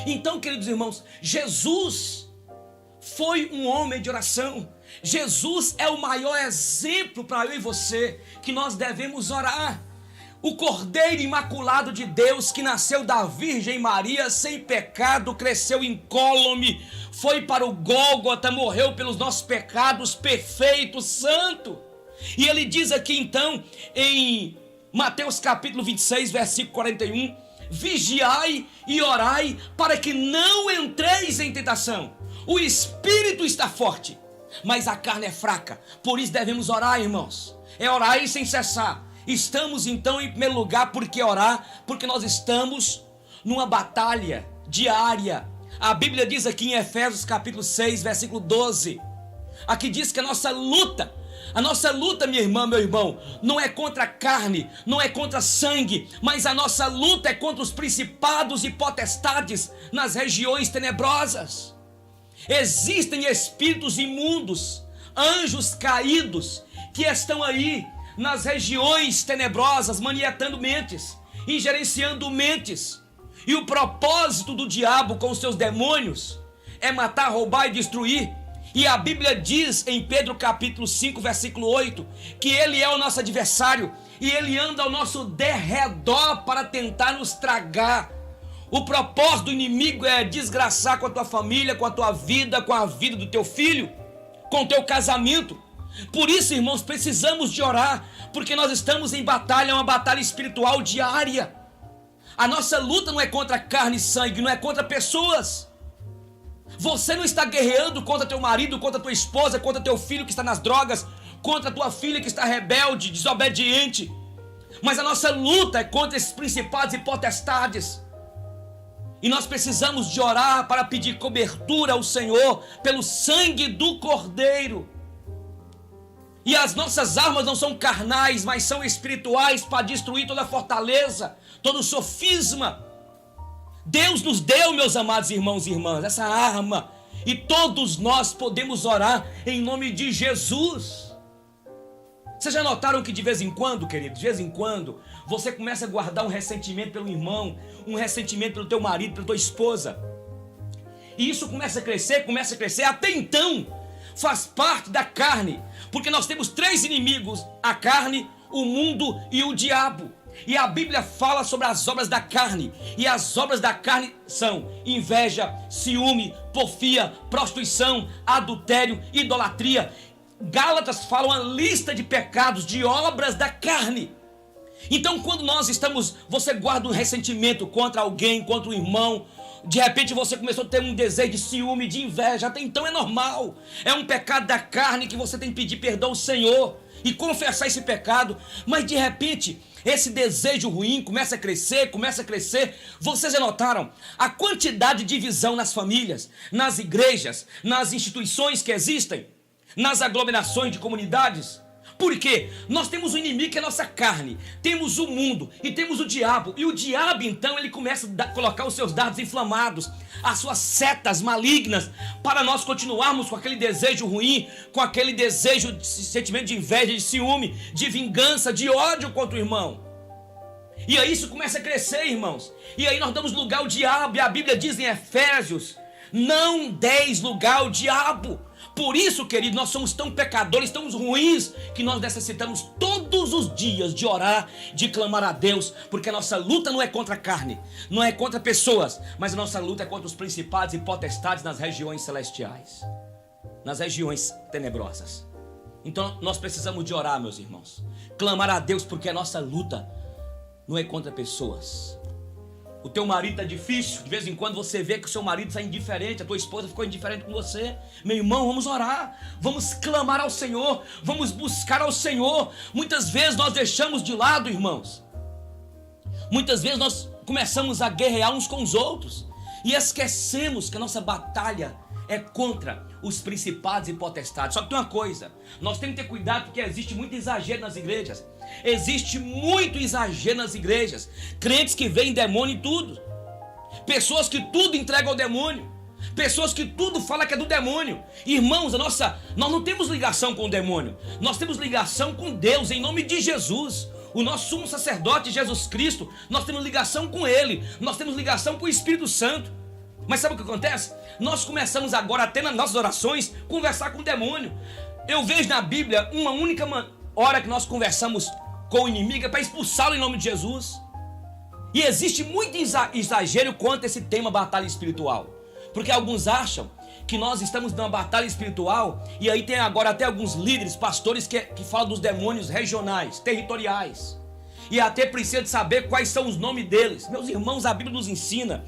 Então, queridos irmãos, Jesus foi um homem de oração. Jesus é o maior exemplo para eu e você que nós devemos orar. O Cordeiro Imaculado de Deus, que nasceu da Virgem Maria sem pecado, cresceu incólume, foi para o Gólgota, morreu pelos nossos pecados, perfeito, santo. E ele diz aqui então, em Mateus capítulo 26, versículo 41, vigiai e orai para que não entreis em tentação. O espírito está forte, mas a carne é fraca. Por isso devemos orar, irmãos. É orar e sem cessar. Estamos então em primeiro lugar, por que orar? Porque nós estamos numa batalha diária. A Bíblia diz aqui em Efésios capítulo 6, versículo 12. Aqui diz que a nossa luta, minha irmã, meu irmão, não é contra a carne, não é contra sangue, mas a nossa luta é contra os principados e potestades nas regiões tenebrosas. Existem espíritos imundos, anjos caídos, que estão aí nas regiões tenebrosas, manietando mentes, injerenciando mentes. E o propósito do diabo com os seus demônios é matar, roubar e destruir. E a Bíblia diz em Pedro capítulo 5, versículo 8, que ele é o nosso adversário e ele anda ao nosso derredor para tentar nos tragar. O propósito do inimigo é desgraçar com a tua família, com a tua vida, com a vida do teu filho, com o teu casamento. Por isso, irmãos, precisamos de orar, porque nós estamos em batalha, é uma batalha espiritual diária. A nossa luta não é contra carne e sangue, não é contra pessoas. Você não está guerreando contra teu marido, contra tua esposa, contra teu filho que está nas drogas, contra tua filha que está rebelde, desobediente. Mas a nossa luta é contra esses principados e potestades. E nós precisamos de orar para pedir cobertura ao Senhor pelo sangue do Cordeiro. E as nossas armas não são carnais, mas são espirituais, para destruir toda fortaleza, todo sofisma. Deus nos deu, meus amados irmãos e irmãs, essa arma. E todos nós podemos orar em nome de Jesus. Vocês já notaram que de vez em quando, querido, de vez em quando, você começa a guardar um ressentimento pelo irmão, um ressentimento pelo teu marido, pela tua esposa. E isso começa a crescer, até então faz parte da carne. Porque nós temos três inimigos: a carne, o mundo e o diabo. E a Bíblia fala sobre as obras da carne. E as obras da carne são inveja, ciúme, porfia, prostituição, adultério, idolatria. Gálatas fala uma lista de pecados, de obras da carne. Então quando você guarda um ressentimento contra alguém, contra um irmão, de repente você começou a ter um desejo de ciúme, de inveja, até então é normal. É um pecado da carne que você tem que pedir perdão ao Senhor e confessar esse pecado. Mas de repente esse desejo ruim começa a crescer. Vocês já notaram a quantidade de divisão nas famílias, nas igrejas, nas instituições que existem, nas aglomerações de comunidades? Por quê? Nós temos o inimigo que é a nossa carne, temos o mundo e temos o diabo. E o diabo então ele começa a colocar os seus dardos inflamados, as suas setas malignas, para nós continuarmos com aquele desejo ruim, com aquele desejo, de sentimento de inveja, de ciúme, de vingança, de ódio contra o irmão. E aí isso começa a crescer, irmãos. E aí nós damos lugar ao diabo. E a Bíblia diz em Efésios: não deis lugar ao diabo. Por isso, querido, nós somos tão pecadores, tão ruins, que nós necessitamos todos os dias de orar, de clamar a Deus, porque a nossa luta não é contra a carne, não é contra pessoas, mas a nossa luta é contra os principados e potestades nas regiões celestiais, nas regiões tenebrosas. Então nós precisamos de orar, meus irmãos, clamar a Deus, porque a nossa luta não é contra pessoas. O teu marido está difícil, de vez em quando você vê que o seu marido está indiferente, a tua esposa ficou indiferente com você. Meu irmão, vamos orar, vamos clamar ao Senhor, vamos buscar ao Senhor. Muitas vezes nós deixamos de lado, irmãos. Muitas vezes nós começamos a guerrear uns com os outros e esquecemos que a nossa batalha é contra os principados e potestades. Só que tem uma coisa, nós temos que ter cuidado, porque existe muito exagero nas igrejas. Existe muito exagero nas igrejas. Crentes que veem demônio em tudo, pessoas que tudo entregam ao demônio, pessoas que tudo falam que é do demônio. Irmãos, nós não temos ligação com o demônio, nós temos ligação com Deus, em nome de Jesus. O nosso sumo sacerdote Jesus Cristo, nós temos ligação com Ele, nós temos ligação com o Espírito Santo. Mas sabe o que acontece? Nós começamos agora, até nas nossas orações, conversar com o demônio. Eu vejo na Bíblia uma única hora que nós conversamos com o inimigo é para expulsá-lo em nome de Jesus. E existe muito exagero quanto a esse tema batalha espiritual. Porque alguns acham que nós estamos numa batalha espiritual, e aí tem agora até alguns líderes, pastores que falam dos demônios regionais, territoriais. E até precisa de saber quais são os nomes deles. Meus irmãos, a Bíblia nos ensina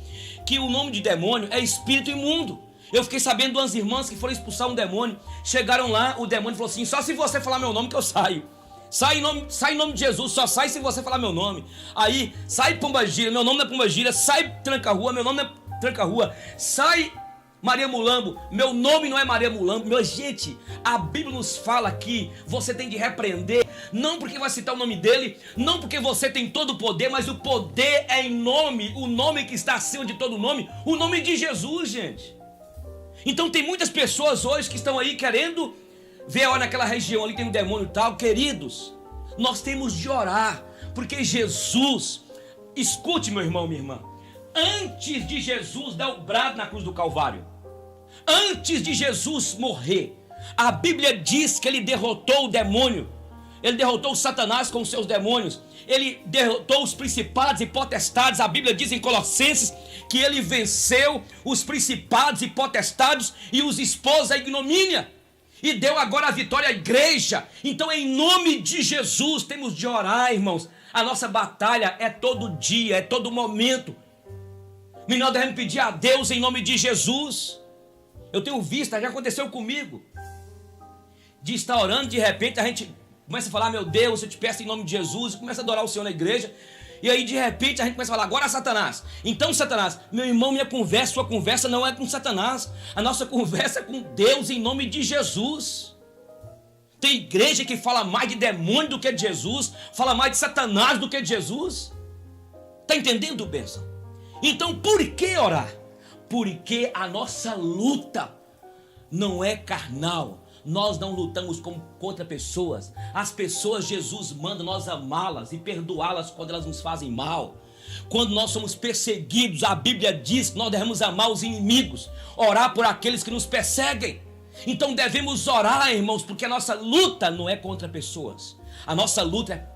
que o nome de demônio é espírito imundo. Eu fiquei sabendo de umas irmãs que foram expulsar um demônio. Chegaram lá, o demônio falou assim: só se você falar meu nome que eu saio. Sai em nome de Jesus, só sai se você falar meu nome. Aí, sai Pombagira, meu nome não é Pombagira. Sai Tranca-Rua, meu nome não é Tranca-Rua. Sai Maria Mulambo, meu nome não é Maria Mulambo. Meu gente, a Bíblia nos fala que você tem de repreender, não porque vai citar o nome dele, não porque você tem todo o poder, mas o poder é em nome, o nome que está acima de todo nome, o nome de Jesus, gente. Então tem muitas pessoas hoje que estão aí querendo ver, olha, naquela região ali tem um demônio e tal. Queridos, nós temos de orar, porque Jesus, escute meu irmão, minha irmã, antes de Jesus dar o brado na cruz do Calvário, antes de Jesus morrer, a Bíblia diz que ele derrotou o demônio, ele derrotou Satanás com os seus demônios, ele derrotou os principados e potestades. A Bíblia diz em Colossenses que ele venceu os principados e potestades e os expôs à ignomínia, e deu agora a vitória à igreja. Então, em nome de Jesus, temos de orar, irmãos. A nossa batalha é todo dia, é todo momento. E nós devemos pedir a Deus em nome de Jesus. Eu tenho visto, já aconteceu comigo, de estar orando, de repente a gente começa a falar: meu Deus, eu te peço em nome de Jesus, e começa a adorar o Senhor na igreja. E aí de repente a gente começa a falar: agora Satanás. Então Satanás, meu irmão, minha conversa, sua conversa não é com Satanás. A nossa conversa é com Deus em nome de Jesus. Tem igreja que fala mais de demônio do que de Jesus, fala mais de Satanás do que de Jesus. Está entendendo, bênção? Então por que orar? Porque a nossa luta não é carnal. Nós não lutamos contra pessoas. As pessoas, Jesus manda nós amá-las e perdoá-las quando elas nos fazem mal. Quando nós somos perseguidos, a Bíblia diz que nós devemos amar os inimigos, orar por aqueles que nos perseguem. Então devemos orar, irmãos, porque a nossa luta não é contra pessoas. A nossa luta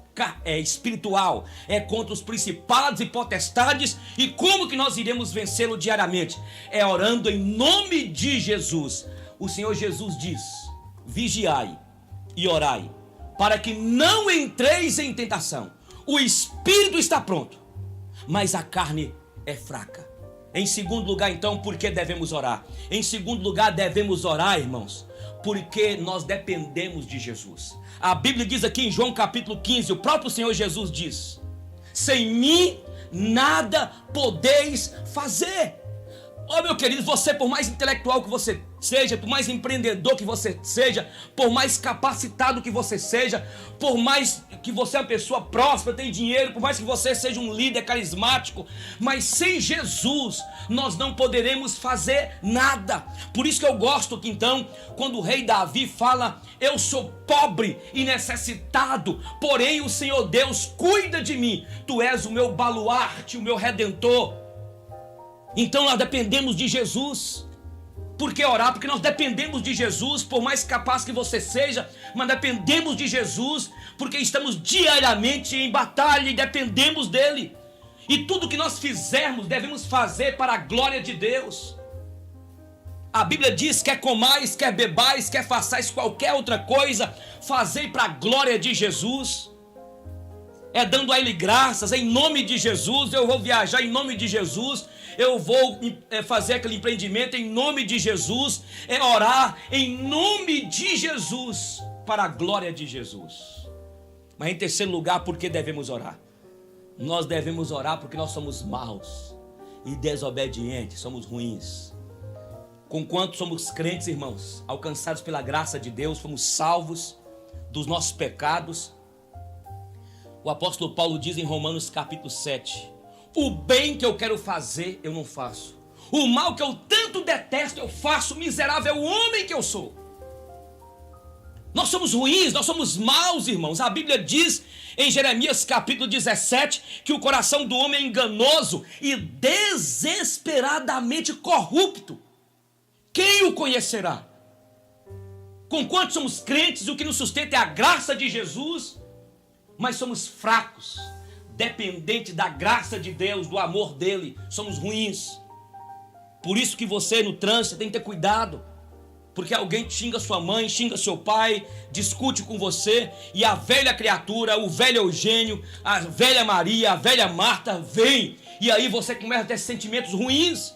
é espiritual, é contra os principados e potestades. E como que nós iremos vencê-lo diariamente? É orando em nome de Jesus. O Senhor Jesus diz: vigiai e orai, para que não entreis em tentação. O espírito está pronto, mas a carne é fraca. Em segundo lugar, então, por que devemos orar? Em segundo lugar, devemos orar, irmãos, porque nós dependemos de Jesus. A Bíblia diz aqui em João capítulo 15, o próprio Senhor Jesus diz: sem mim nada podeis fazer. Oh, meu querido, você, por mais intelectual que você seja, por mais empreendedor que você seja, por mais capacitado que você seja, por mais que você é uma pessoa próspera, tem dinheiro, por mais que você seja um líder carismático, mas sem Jesus nós não poderemos fazer nada. Por isso que eu gosto que então, quando o rei Davi fala: eu sou pobre e necessitado, porém o Senhor Deus cuida de mim, tu és o meu baluarte, o meu redentor. Então nós dependemos de Jesus. Por que orar? Porque nós dependemos de Jesus, por mais capaz que você seja, mas dependemos de Jesus, porque estamos diariamente em batalha e dependemos dele. E tudo que nós fizermos, devemos fazer para a glória de Deus. A Bíblia diz: quer comais, quer bebais, quer façais qualquer outra coisa, fazei para a glória de Jesus. É dando a ele graças, em nome de Jesus. Eu vou viajar em nome de Jesus, eu vou fazer aquele empreendimento em nome de Jesus. É orar em nome de Jesus, para a glória de Jesus. Mas em terceiro lugar, por que devemos orar? Nós devemos orar porque nós somos maus e desobedientes, somos ruins. Conquanto somos crentes, irmãos, alcançados pela graça de Deus, fomos salvos dos nossos pecados. O apóstolo Paulo diz em Romanos capítulo 7: o bem que eu quero fazer, eu não faço. O mal que eu tanto detesto, eu faço. Miserável homem que eu sou. Nós somos ruins, nós somos maus, irmãos. A Bíblia diz em Jeremias capítulo 17 que o coração do homem é enganoso e desesperadamente corrupto. Quem o conhecerá? Conquanto somos crentes, o que nos sustenta é a graça de Jesus, mas somos fracos, dependentes da graça de Deus, do amor dele, somos ruins. Por isso que você no trânsito tem que ter cuidado, porque alguém xinga sua mãe, xinga seu pai, discute com você, e a velha criatura, o velho Eugênio, a velha Maria, a velha Marta vem, e aí você começa a ter sentimentos ruins.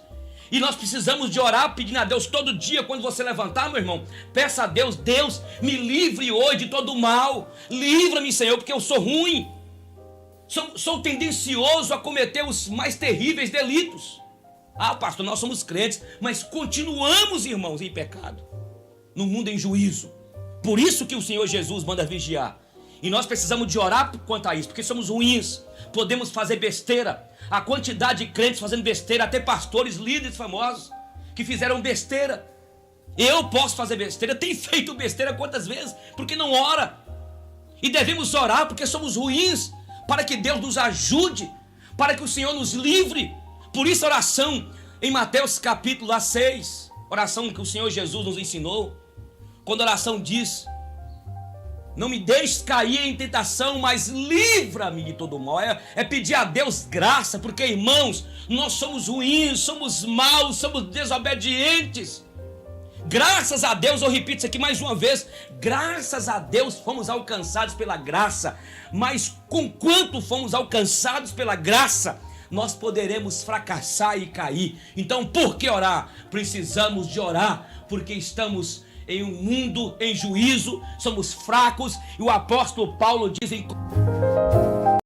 E nós precisamos de orar pedindo a Deus todo dia, quando você levantar, meu irmão, peça a Deus: Deus, me livre hoje de todo mal, livra-me, Senhor, porque eu sou ruim, sou tendencioso a cometer os mais terríveis delitos. Ah, pastor, nós somos crentes, mas continuamos, irmãos, em pecado, no mundo em juízo. Por isso que o Senhor Jesus manda vigiar. E nós precisamos de orar quanto a isso, porque somos ruins, podemos fazer besteira. A quantidade de crentes fazendo besteira, até pastores, líderes famosos, que fizeram besteira. Eu posso fazer besteira, tenho feito besteira quantas vezes, porque não ora. E devemos orar porque somos ruins, para que Deus nos ajude, para que o Senhor nos livre. Por isso a oração em Mateus capítulo 6, oração que o Senhor Jesus nos ensinou, quando a oração diz: não me deixes cair em tentação, mas livra-me de todo mal. É pedir a Deus graça, porque, irmãos, nós somos ruins, somos maus, somos desobedientes. Graças a Deus, eu repito isso aqui mais uma vez, graças a Deus fomos alcançados pela graça, mas conquanto fomos alcançados pela graça, nós poderemos fracassar e cair. Então, por que orar? Precisamos de orar, porque estamos em um mundo em juízo, somos fracos, e o apóstolo Paulo diz em